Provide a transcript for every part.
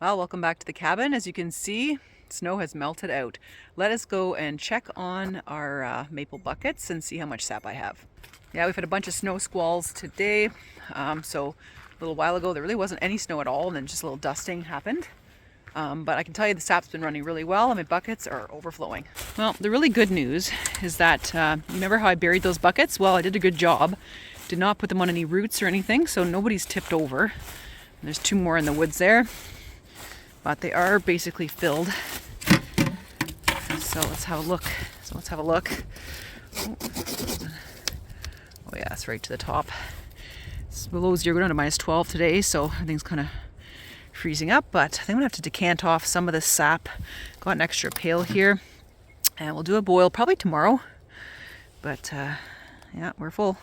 Well, welcome back to the cabin. As you can see, snow has melted out. Let us go and check on our maple buckets and see how much sap I have. Yeah, we've had a bunch of snow squalls today. So a little while ago there really wasn't any snow at all, and then just a little dusting happened. But I can tell you the sap's been running really well and my buckets are overflowing. Well, the really good news is that, remember how I buried those buckets? Well, I did a good job. Did not put them on any roots or anything, so nobody's tipped over. There's two more in the woods there, but they are basically filled. So let's have a look. Oh yeah, it's right to the top. It's below 0 down to -12 today, so everything's kind of freezing up, but I think I'm gonna have to decant off some of this sap. Got an extra pail here, and we'll do a boil probably tomorrow. But yeah, we're full.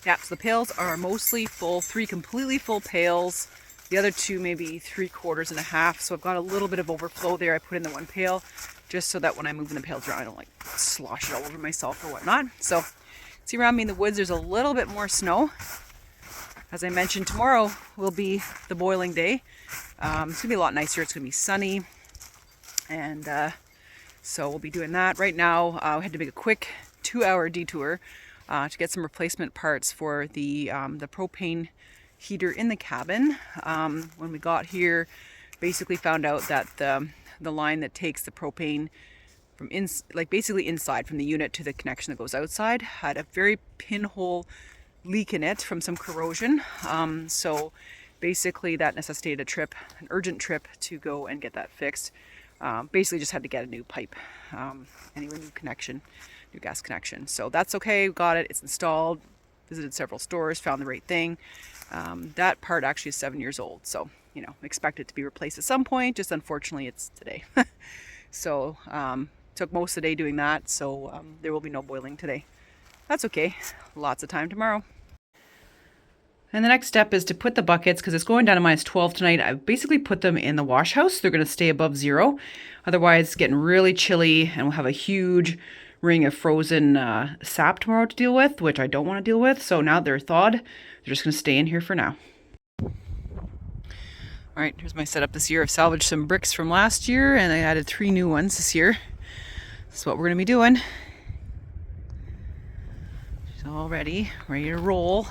Yeah, so the pails are mostly full, 3 completely full pails. The other 2 maybe 3/4 and a half. So I've got a little bit of overflow there. I put in the 1 pail just so that when I'm moving the pails around, I don't like slosh it all over myself or whatnot. So see, around me in the woods, there's a little bit more snow. As I mentioned, tomorrow will be the boiling day. It's gonna be a lot nicer. It's gonna be sunny, and so we'll be doing that. Right now, I had to make a quick 2-hour detour to get some replacement parts for the propane heater in the cabin. When we got here, basically found out that the line that takes the propane from basically inside from the unit to the connection that goes outside had a very pinhole leak in it from some corrosion. So basically that necessitated an urgent trip to go and get that fixed. Basically just had to get a new pipe, anyway, new gas connection. So that's okay, got it, it's installed, visited several stores, found the right thing. That part actually is 7 years old, so expect it to be replaced at some point, just unfortunately it's today. So took most of the day doing that, so there will be no boiling today. That's okay, lots of time tomorrow. And the next step is to put the buckets, because it's going down to -12 tonight, I basically put them in the wash house. They're going to stay above 0. Otherwise it's getting really chilly and we'll have a huge ring of frozen sap tomorrow to deal with, which I don't want to deal with. So now they're thawed, they're just going to stay in here for now. All right, here's my setup this year. I've salvaged some bricks from last year and I added 3 new ones this year. That's what we're going to be doing. She's all ready to roll.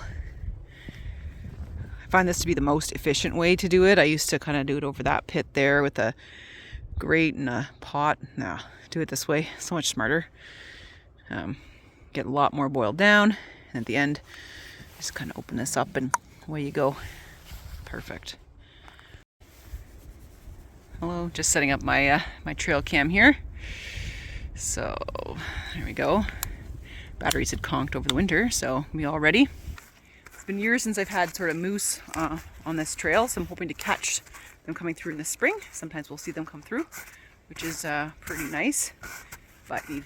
I find this to be the most efficient way to do it. I used to kind of do it over that pit there with a grate and a pot. No, do it this way, so much smarter. Get a lot more boiled down, and at the end just kind of open this up and away you go. Perfect. Hello, just setting up my my trail cam here. So there we go. Batteries had conked over the winter, so we all ready. It's been years since I've had sort of moose on this trail, so I'm hoping to catch them coming through in the spring. Sometimes we'll see them come through, which is pretty nice, but need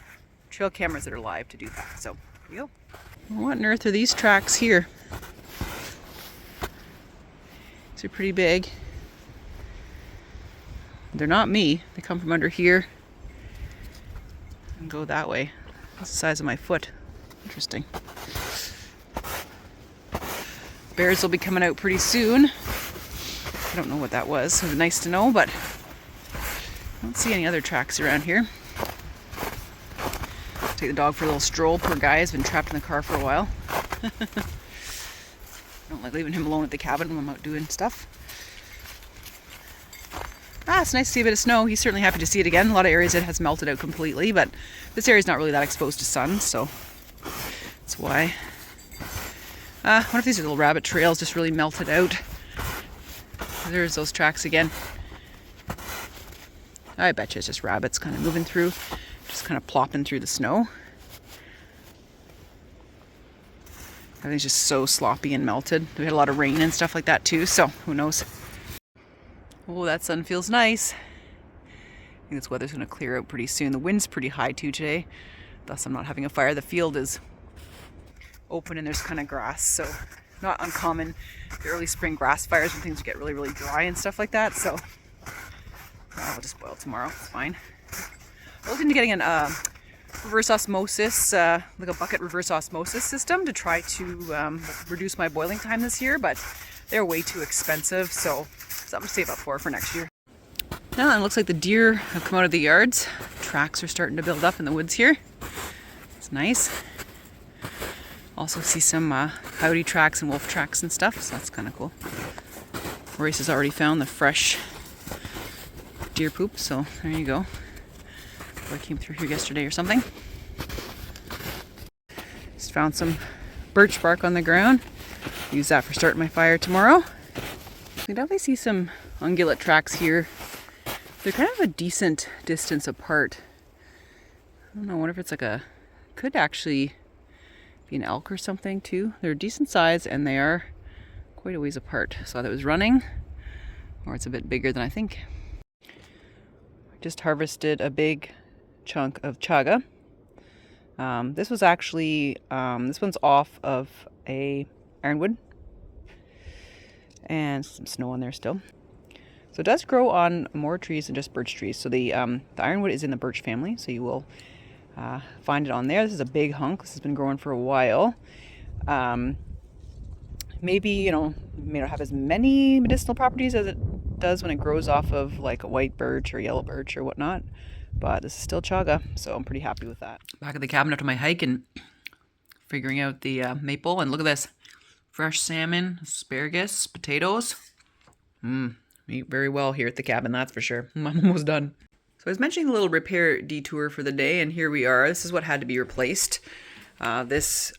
trail cameras that are live to do that. So here we go. What on earth are these tracks here? These are pretty big. They're not me. They come from under here and go that way. That's the size of my foot. Interesting. Bears will be coming out pretty soon. I don't know what that was. It was nice to know, but I don't see any other tracks around here. Take the dog for a little stroll. Poor guy has been trapped in the car for a while. I don't like leaving him alone at the cabin when I'm out doing stuff. It's nice to see a bit of snow. He's certainly happy to see it again. A lot of areas it has melted out completely, but this area is not really that exposed to sun, so that's why. I wonder if these are little rabbit trails just really melted out. There's those tracks again. I bet you it's just rabbits kind of moving through, just kind of plopping through the snow. Everything's just so sloppy and melted. We had a lot of rain and stuff like that too, so who knows. Oh, that sun feels nice. I think this weather's going to clear out pretty soon. The wind's pretty high too today, thus I'm not having a fire. The field is open and there's kind of grass, so not uncommon, the early spring grass fires when things get really, really dry and stuff like that. So I'll just boil tomorrow, it's fine. I looked into getting a reverse osmosis, like a bucket reverse osmosis system to try to reduce my boiling time this year, but they're way too expensive, so something to save up for next year. Now it looks like the deer have come out of the yards. Tracks are starting to build up in the woods here. It's nice. Also see some coyote tracks and wolf tracks and stuff, so that's kind of cool. Royce has already found the fresh deer poop, so there you go. I came through here yesterday or something. Just found some birch bark on the ground. Use that for starting my fire tomorrow. You definitely see some ungulate tracks here. They're kind of a decent distance apart. I don't know, I wonder if it's like could actually be an elk or something too. They're a decent size and they are quite a ways apart. So that was running, or it's a bit bigger than I think. Just harvested a big chunk of chaga. This was actually, this one's off of a ironwood and some snow on there still. So it does grow on more trees than just birch trees. So the ironwood is in the birch family, so you will find it on there. This is a big hunk. This has been growing for a while. Maybe, you know, may not have as many medicinal properties as it does when it grows off of like a white birch or yellow birch or whatnot. But this is still chaga, so I'm pretty happy with that. Back at the cabin after my hike and figuring out the maple. And look at this. Fresh salmon, asparagus, potatoes. Eat very well here at the cabin, that's for sure. I'm almost done. So I was mentioning a little repair detour for the day, and here we are. This is what had to be replaced. This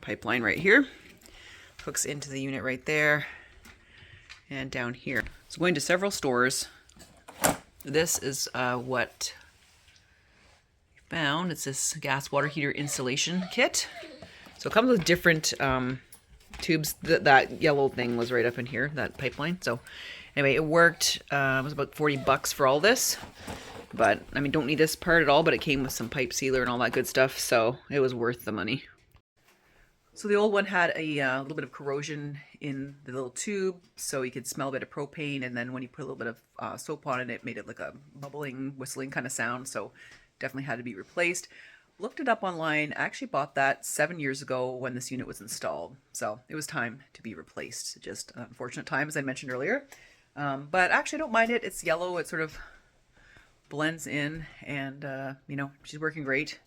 pipeline right here hooks into the unit right there and down here. So going to several stores. This is what we found. It's this gas water heater installation kit. So it comes with different tubes. That yellow thing was right up in here, that pipeline. So anyway, it worked. It was about $40 for all this. But, I mean, don't need this part at all, but it came with some pipe sealer and all that good stuff. So it was worth the money. So the old one had a little bit of corrosion in the little tube, so you could smell a bit of propane, and then when you put a little bit of soap on it, it made it like a bubbling, whistling kind of sound, so definitely had to be replaced. Looked it up online. I actually bought that 7 years ago when this unit was installed, so it was time to be replaced. Just an unfortunate time, as I mentioned earlier. But actually I don't mind it. It's yellow. It sort of blends in, and you know, she's working great.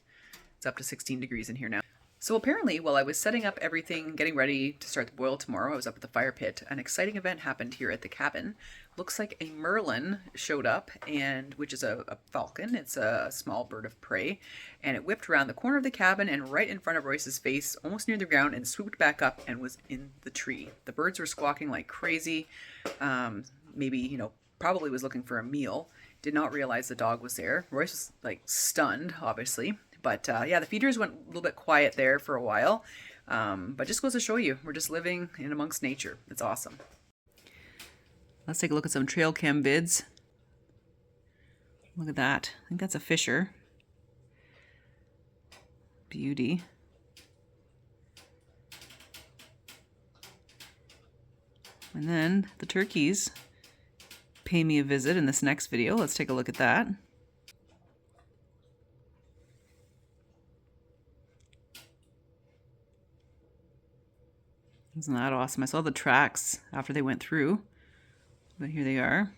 It's up to 16 degrees in here now. So apparently, while I was setting up everything, getting ready to start the boil tomorrow, I was up at the fire pit. An exciting event happened here at the cabin. Looks like a merlin showed up, and which is a falcon. It's a small bird of prey, and it whipped around the corner of the cabin and right in front of Royce's face, almost near the ground, and swooped back up and was in the tree. The birds were squawking like crazy. Maybe, you know, probably was looking for a meal. Did not realize the dog was there. Royce was like stunned, obviously. But yeah, the feeders went a little bit quiet there for a while. But just goes to show you, we're just living in amongst nature. It's awesome. Let's take a look at some trail cam vids. Look at that. I think that's a fisher. Beauty. And then the turkeys pay me a visit in this next video. Let's take a look at that. Isn't that awesome? I saw the tracks after they went through, but here they are.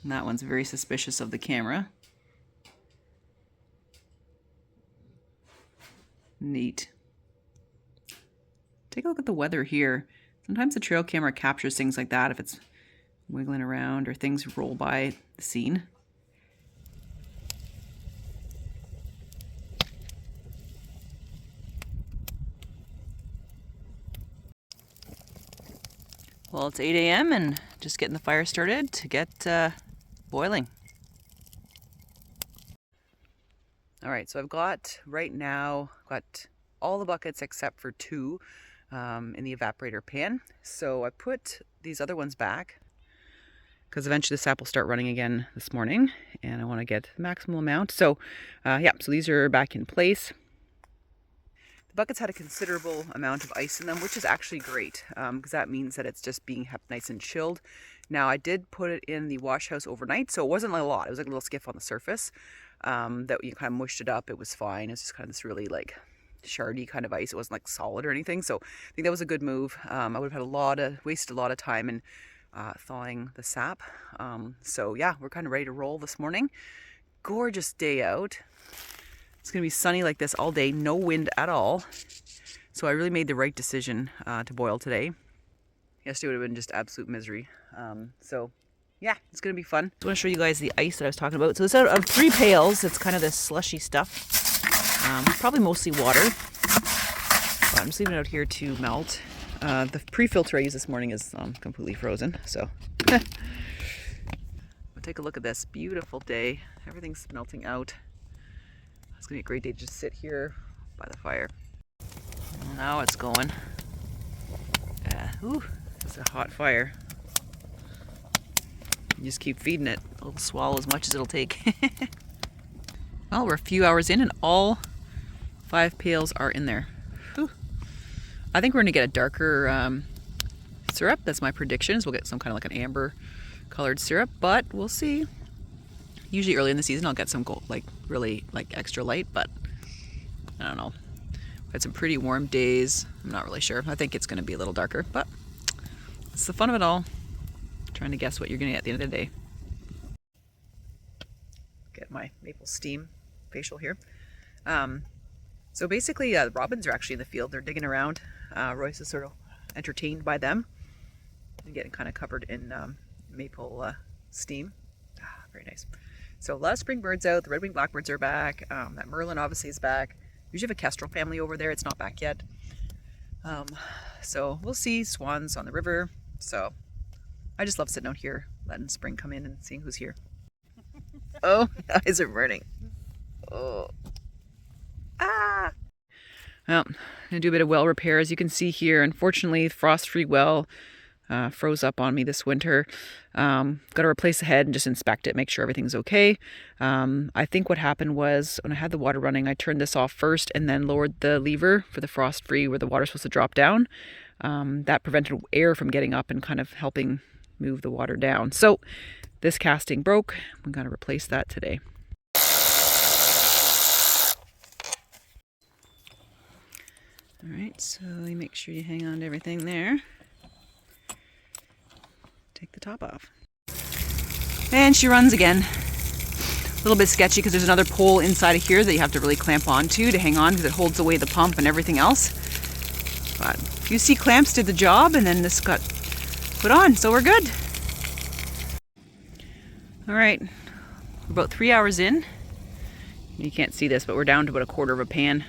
And that one's very suspicious of the camera. Neat. Take a look at the weather here. Sometimes the trail camera captures things like that if it's wiggling around or things roll by the scene. Well, it's 8 a.m. and just getting the fire started to get boiling. All right, so I've got right now all the buckets except for 2 in the evaporator pan. So I put these other ones back because eventually the sap will start running again this morning, and I want to get the maximum amount. So yeah, so these are back in place. The buckets had a considerable amount of ice in them, which is actually great because that means that it's just being kept nice and chilled. Now, I did put it in the wash house overnight, so it wasn't a lot. It was like a little skiff on the surface that you kind of mushed it up. It was fine. It's just kind of this really like shardy kind of ice. It wasn't like solid or anything, so I think that was a good move. I would have had wasted a lot of time and thawing the sap. So yeah, we're kind of ready to roll this morning. Gorgeous day out. It's gonna be sunny like this all day, no wind at all. So I really made the right decision to boil today. Yesterday would have been just absolute misery. So yeah, it's gonna be fun. I want to show you guys the ice that I was talking about. So it's out of 3 pails. It's kind of this slushy stuff. Probably mostly water. But I'm just leaving it out here to melt. The pre-filter I used this morning is completely frozen, so. We'll take a look at this beautiful day. Everything's melting out. It's gonna be a great day to just sit here by the fire. Now it's going. Ooh, it's a hot fire. You just keep feeding it. It'll swallow as much as it'll take. Well, we're a few hours in and all 5 pails are in there. Whew. I think we're gonna get a darker syrup. That's my prediction. Is we'll get some kind of like an amber colored syrup, but we'll see. Usually early in the season I'll get some gold, like really like extra light, but I don't know. We had some pretty warm days. I'm not really sure. I think it's gonna be a little darker, but it's the fun of it all. Trying to guess what you're gonna get at the end of the day. Get my maple steam facial here. So basically the robins are actually in the field. They're digging around. Royce is sort of entertained by them and getting kind of covered in maple steam. Very nice. So a lot of spring birds out. The red-winged blackbirds are back. That merlin obviously is back. Usually have a kestrel family over there. It's not back yet. So we'll see swans on the river. So I just love sitting out here, letting spring come in and seeing who's here. Oh, my eyes are burning. Oh. Ah! Well, I'm gonna do a bit of well repair. As you can see here, unfortunately, frost-free well froze up on me this winter. Got to replace the head and just inspect it, make sure everything's okay. I think what happened was when I had the water running, I turned this off first and then lowered the lever for the frost-free where the water's supposed to drop down. That prevented air from getting up and kind of helping move the water down. So this casting broke. I'm going to replace that today. All right, so you make sure you hang on to everything there. Take the top off. And she runs again. A little bit sketchy because there's another pole inside of here that you have to really clamp onto to hang on because it holds away the pump and everything else. But you see, clamps did the job and then this got put on, so we're good. All right, we're about 3 hours in. You can't see this, but we're down to about 1/4 of a pan.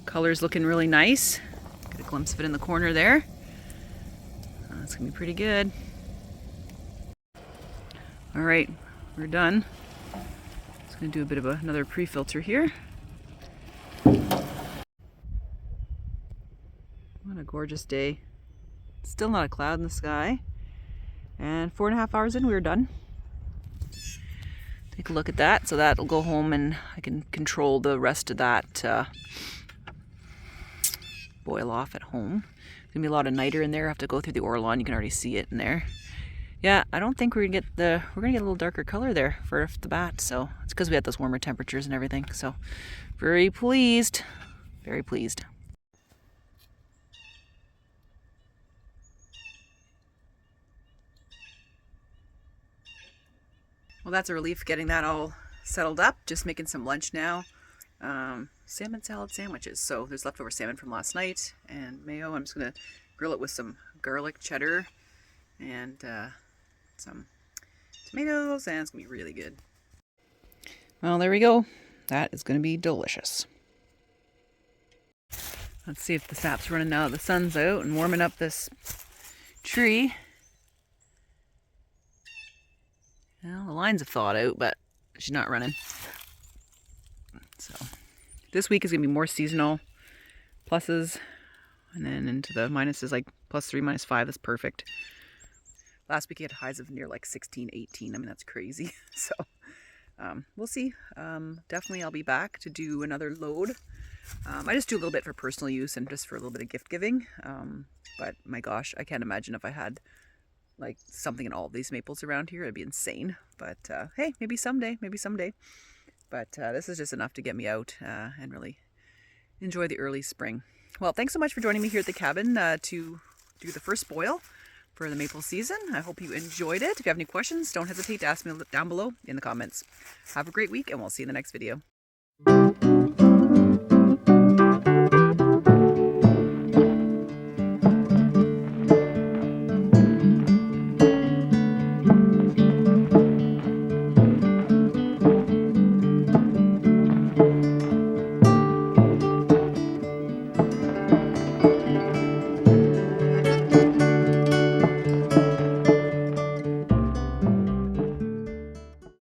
Color's looking really nice. Get a glimpse of it in the corner there. That's gonna be pretty good. All right, we're done. Just gonna do a bit of another pre-filter here. What a gorgeous day. Still not a cloud in the sky. And 4.5 hours in, we were done. Take a look at that. So that'll go home and I can control the rest of that boil off at home. There's gonna be a lot of niter in there. I have to go through the Orlon. You can already see it in there. Yeah, I don't think we're gonna get a little darker color there for off the bat. So it's because we had those warmer temperatures and everything. So very pleased, very pleased. Well, that's a relief getting that all settled up. Just making some lunch now. Salmon salad sandwiches. So there's leftover salmon from last night and mayo. I'm just gonna grill it with some garlic cheddar and some tomatoes, and it's gonna be really good. Well, there we go. That is gonna be delicious. Let's see if the sap's running now. The sun's out and warming up this tree. Well, the lines have thawed out, but she's not running. So this week is going to be more seasonal pluses, and then into the minuses, like +3, -5. That's perfect. Last week you had highs of near like 16, 18. I mean, that's crazy. So we'll see. Definitely I'll be back to do another load. I just do a little bit for personal use and just for a little bit of gift giving. But my gosh, I can't imagine if I had like something in all of these maples around here. It'd be insane. But hey, maybe someday. But this is just enough to get me out and really enjoy the early spring. Well, thanks so much for joining me here at the cabin to do the first boil. for the maple season. I hope you enjoyed it. If you have any questions, don't hesitate to ask me down below in the comments. Have a great week, and we'll see you in the next video.